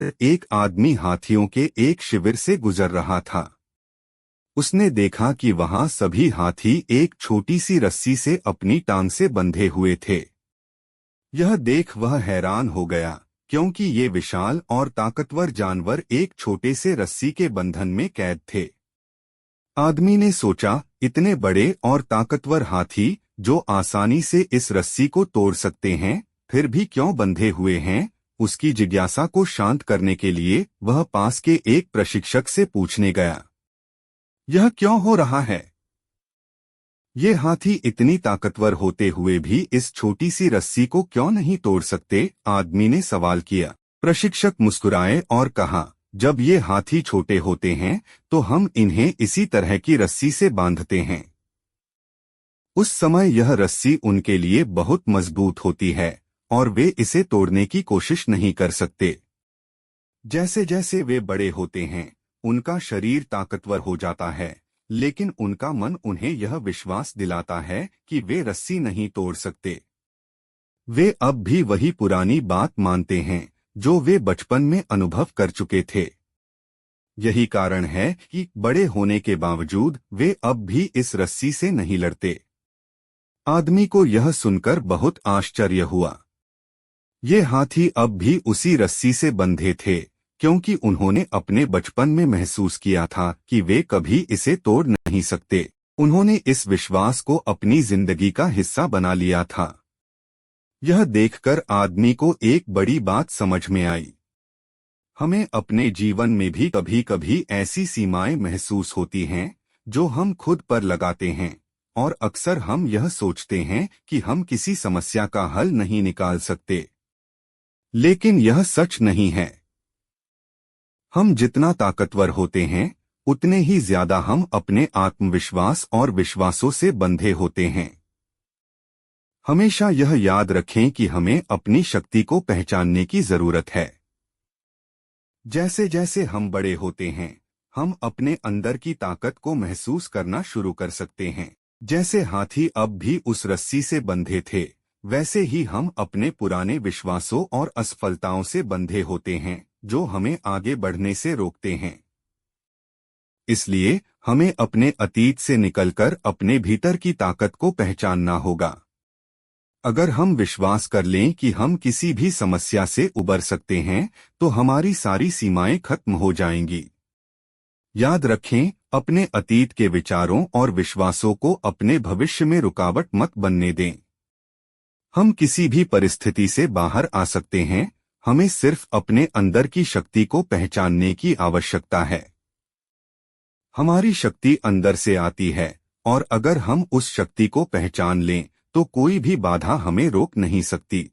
एक आदमी हाथियों के एक शिविर से गुजर रहा था। उसने देखा कि वहां सभी हाथी एक छोटी सी रस्सी से अपनी टांग से बंधे हुए थे। यह देख वह हैरान हो गया, क्योंकि ये विशाल और ताकतवर जानवर एक छोटे से रस्सी के बंधन में कैद थे। आदमी ने सोचा, इतने बड़े और ताकतवर हाथी, जो आसानी से इस रस्सी को तोड़ सकते हैं, फिर भी क्यों बंधे हुए हैं? उसकी जिज्ञासा को शांत करने के लिए वह पास के एक प्रशिक्षक से पूछने गया, यह क्यों हो रहा है? ये हाथी इतनी ताकतवर होते हुए भी इस छोटी सी रस्सी को क्यों नहीं तोड़ सकते? आदमी ने सवाल किया। प्रशिक्षक मुस्कुराए और कहा, जब ये हाथी छोटे होते हैं तो हम इन्हें इसी तरह की रस्सी से बांधते हैं। उस समय यह रस्सी उनके लिए बहुत मजबूत होती है और वे इसे तोड़ने की कोशिश नहीं कर सकते। जैसे जैसे वे बड़े होते हैं, उनका शरीर ताकतवर हो जाता है, लेकिन उनका मन उन्हें यह विश्वास दिलाता है कि वे रस्सी नहीं तोड़ सकते। वे अब भी वही पुरानी बात मानते हैं जो वे बचपन में अनुभव कर चुके थे। यही कारण है कि बड़े होने के बावजूद वे अब भी इस रस्सी से नहीं लड़ते। आदमी को यह सुनकर बहुत आश्चर्य हुआ। ये हाथी अब भी उसी रस्सी से बंधे थे, क्योंकि उन्होंने अपने बचपन में महसूस किया था कि वे कभी इसे तोड़ नहीं सकते। उन्होंने इस विश्वास को अपनी जिंदगी का हिस्सा बना लिया था। यह देखकर आदमी को एक बड़ी बात समझ में आई। हमें अपने जीवन में भी कभी कभी ऐसी सीमाएं महसूस होती हैं जो हम खुद पर लगाते हैं, और अक्सर हम यह सोचते हैं कि हम किसी समस्या का हल नहीं निकाल सकते। लेकिन यह सच नहीं है। हम जितना ताकतवर होते हैं, उतने ही ज्यादा हम अपने आत्मविश्वास और विश्वासों से बंधे होते हैं। हमेशा यह याद रखें कि हमें अपनी शक्ति को पहचानने की जरूरत है। जैसे जैसे हम बड़े होते हैं, हम अपने अंदर की ताकत को महसूस करना शुरू कर सकते हैं। जैसे हाथी अब भी उस रस्सी से बंधे थे, वैसे ही हम अपने पुराने विश्वासों और असफलताओं से बंधे होते हैं, जो हमें आगे बढ़ने से रोकते हैं। इसलिए हमें अपने अतीत से निकलकर अपने भीतर की ताकत को पहचानना होगा। अगर हम विश्वास कर लें कि हम किसी भी समस्या से उबर सकते हैं, तो हमारी सारी सीमाएं खत्म हो जाएंगी। याद रखें, अपने अतीत के विचारों और विश्वासों को अपने भविष्य में रुकावट मत बनने दें। हम किसी भी परिस्थिति से बाहर आ सकते हैं, हमें सिर्फ अपने अंदर की शक्ति को पहचानने की आवश्यकता है। हमारी शक्ति अंदर से आती है, और अगर हम उस शक्ति को पहचान लें, तो कोई भी बाधा हमें रोक नहीं सकती।